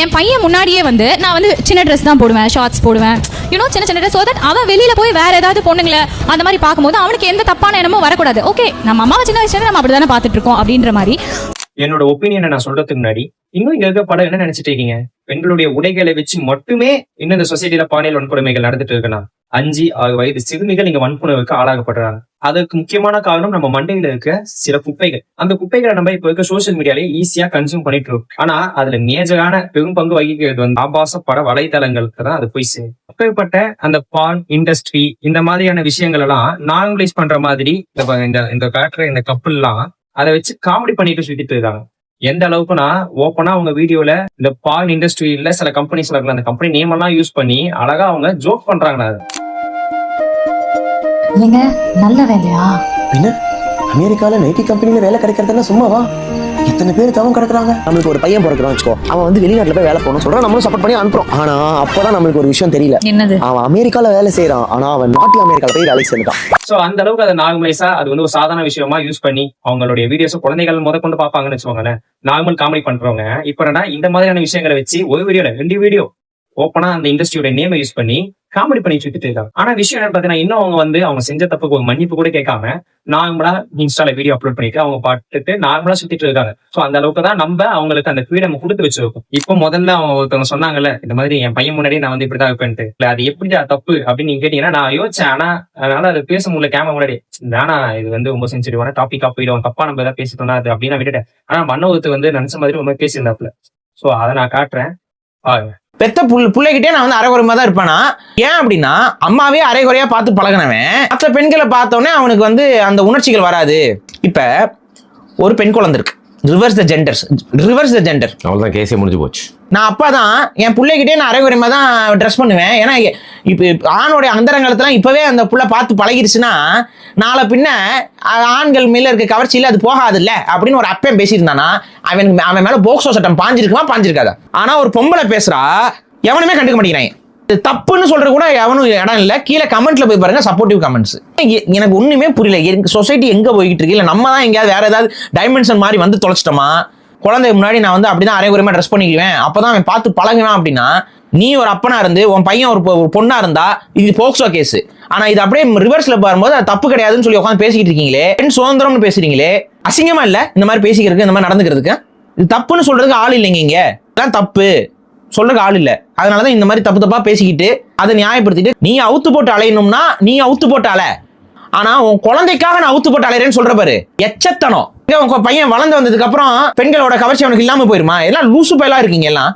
என் பையன் முன்னாடியே வந்து நான் வந்து சின்ன ட்ரெஸ் தான் போடுவேன், ஷார்ட்ஸ் போடுவேன், சின்ன சின்ன ட்ரெஸ். ஸோ தட் அவன் வெளியில போய் வேற ஏதாவது பொண்ணுங்களை அந்த மாதிரி பார்க்கும்போது அவனுக்கு எந்த தப்பான எண்ணமும் வரக்கூடாது. ஓகே, நம்ம அம்மாவை சின்ன வயசுல நம்ம அப்படிதானே பார்த்துட்டு இருக்கோம் அப்படின்ற மாதிரி. என்னோட ஒப்பீனியனை நான் சொல்றதுக்கு முன்னாடி இன்னும் இங்க இருக்க படம் என்ன நினைச்சிட்டு இருக்கீங்க? பெண்களுடைய உடைகளை வச்சு மட்டுமே இன்னும் இந்த சொசைட்டில பாலியல் வன்கொடுமைகள் நடந்துட்டு இருக்குன்னா 5-6 வயது சிறுமிகள் இங்க வன்கொடுமைக்கு ஆளாகப்படுறாங்க. அதுக்கு முக்கியமான காரணம் நம்ம மண்டையில இருக்க சில குப்பைகள். அந்த குப்பைகளை நம்ம இப்ப இருக்க சோசியல் மீடியாலே ஈஸியா கன்சியூம் பண்ணிட்டு இருக்கோம். ஆனா அதுல மேஜரான பெரும் பங்கு வகிக்கிறது வந்து ஆபாச பட வலைதளங்களுக்கு தான் அது போய் சேரும். அப்பேற்பட்ட அந்த பான் இண்டஸ்ட்ரி இந்த மாதிரியான விஷயங்கள் எல்லாம் நார்மலைஸ் பண்ற மாதிரி இந்த காட்டுற இந்த கப்பல் எல்லாம் அதை வச்சு காமெடி பண்ணிட்டு சுத்திட்டு இருக்காங்க. எந்த அளவுக்குன்னா ஓப்பனா அவங்க வீடியோல இந்த பான் இண்டஸ்ட்ரியில சில கம்பெனிஸ் இருக்கலாம், அந்த கம்பெனி நேம் எல்லாம் யூஸ் பண்ணி அழகா அவங்க ஜோக் பண்றாங்க. நீங்க நல்ல வேலையா? பின்ன அமெரிக்கால நைட்டி கம்பெனில வேலை கிடைக்கிறதுனா சும்மாவா? எத்தனை பேர் தவம் கிடக்குறாங்க. நம்மளுக்கு ஒரு பையன் பிறக்கிறான் வச்சுக்கோ, அவன் வந்து வெளிநாட்டுல போய் வேலை போகணும் சொல்றான், நம்மளும் சப்போர்ட் பண்ணி அனுப்புறோம். ஆனா அப்பதான் நம்மளுக்கு ஒரு விஷயம் தெரியல, என்னது? அவன் அமெரிக்கால வேலை செய்யறான், ஆனா அவன் நாட்டு அமெரிக்கால போய் வேலை செய்யறான். சோ அந்த அளவுக்கு அதை நார்மலைஸா அது வந்து ஒரு சாதாரண விஷயமா யூஸ் பண்ணி அவங்களுடைய வீடியோஸ் குழந்தைகள் கொண்டு பாப்பாங்கன்னு வச்சுக்கோங்களேன். நார்மல் காமெடி பண்றவங்க இப்ப இந்த மாதிரியான விஷயங்களை வச்சு ஒரு வீடியோல 2 வீடியோ ஓப்பனா அந்த இண்டஸ்ட்ரியோட நேமை யூஸ் பண்ணி காமெடி பண்ணி சுத்திட்டு இருக்காங்க. ஆனா விஷயம் என்ன பாத்தீங்கன்னா, இன்னும் அவங்க வந்து அவங்க செஞ்ச தப்புக்கு ஒரு மன்னிப்பு கூட கேட்காம நார்மலா இன்ஸ்டால வீடியோ அப்லோட் பண்ணிட்டு அவங்க பாட்டுட்டு நார்மலா சுத்திட்டு இருக்காங்க. சோ அந்த அளவுக்கு தான் நம்ம அவங்களுக்கு அந்த ஃப்ரீடம் கொடுத்து வச்சிருக்கோம். இப்போ முதல்ல அவங்க ஒருத்தவங்க சொன்னாங்கல்ல, இந்த மாதிரி என் பையன் முன்னாடி நான் வந்து இப்படிதான் இருப்பேன்ட்டு, இல்ல அது எப்படி தப்பு அப்படின்னு நீங்க கேட்டீங்கன்னா நான் யோசிச்சேன். ஆனா அதனால அது பேச முடியல கேமரா முன்னாடி. ஆனா இது வந்து ரொம்ப சென்சிட்டிவான டாபிக்கா போயிடும், தப்பா நம்ம ஏதாவது பேசிட்டோம்னா அது அப்படின்னு விட்டுட்டேன். ஆனா மன்னோத்து வந்து நினைச்ச மாதிரி ரொம்ப பேசியிருந்தாப்புல. சோ அதை நான் காட்டுறேன் பாருங்க. பெத்த பிள்ளைகிட்டே நான் வந்து அரைகுறைமா தான் இருப்பேனா? ஏன் அப்படின்னா அம்மாவே அரைகுறையா பார்த்து பழகினவன் மற்ற பெண்களை பார்த்தோன்னே அவனுக்கு வந்து அந்த உணர்ச்சிகள் வராது. இப்ப ஒரு பெண் குழந்தை இருக்கு, ரிவர்ஸ் த ஜெண்டர், அவ்வளவுதான், கேஸே முடிஞ்சு போச்சு. நான் அப்பதான் என் பிள்ளைகிட்டே நான் அரைகுறைமா தான் ட்ரெஸ் பண்ணுவேன். ஏன்னா இப்ப ஆணோடைய அந்தரங்கலத்தெல்லாம் இப்பவே அந்த புள்ள பார்த்து பழகிருச்சுன்னா நாளை பின்ன ஆண்கள் மேல இருக்க கவர்ச்சியில அது போகாது இல்ல அப்படின்னு ஒரு அப்பன் பேசியிருந்தானா அவன் மேல போக்சோ சட்டம் பாஞ்சிருக்காதா? ஆனா ஒரு பொம்பளை பேசுறா, எவனுமே கண்டுக்க மாட்டேங்கிறாங்க. தப்புன்னு சொல்ற கூட எவனும் இடம் இல்ல. கீழே கமெண்ட்ல போய் பாருங்க, சப்போர்ட்டிவ் கமெண்ட்ஸ். எனக்கு ஒண்ணுமே புரியல, சொசைட்டி எங்க போய்கிட்டு இருக்கு? இல்ல நம்ம தான் எங்கேயாவது வேற ஏதாவது டைமென்ஷன் மாதிரி வந்து தொலைச்சிட்டோமா? குழந்தை முன்னாடி நான் வந்து அப்படிதான் அரைகுறைமா ட்ரெஸ் பண்ணிக்குவேன், அப்பதான் அவன் பார்த்து பழகுவான் அப்படின்னா, நீ ஒரு அப்பனா இருந்து உன் பையன் ஒரு பொண்ணா இருந்தா இது போக்சோ கேஸ். ஆனா இது அப்படியே ரிவர்ஸ்ல பாரும்போது அது தப்பு கிடையாதுன்னு சொல்லி உட்காந்து பேசிக்கிட்டு இருக்கீங்களே, பெண் சுதந்திரம்னு பேசுறீங்களே, அசிங்கமா இல்ல இந்த மாதிரி பேசிக்கிறதுக்கு, இந்த மாதிரி நடந்துக்கிறதுக்கு? இது தப்புன்னு சொல்றதுக்கு ஆள் இல்லைங்க, இங்க எல்லாம் தப்பு சொல்றதுக்கு ஆள் இல்ல. அதனாலதான் இந்த மாதிரி தப்பா பேசிக்கிட்டு அதை நியாயப்படுத்திட்டு நீ அவுத்து போட்டு அலையணும்னா நீ அவுத்து போட்டு அலை, ஆனா உன் குழந்தைக்காக நான் அவுத்து போட்டு அலையறேன்னு சொல்ற பாரு, எச்சத்தனம். உங்க பையன் வளர்ந்து வந்ததுக்கு அப்புறம் பெண்களோட கவர்ச்சி அவனுக்கு இல்லாம போயிருமா? எல்லாம் லூசு பயலா இருக்கீங்க எல்லாம்.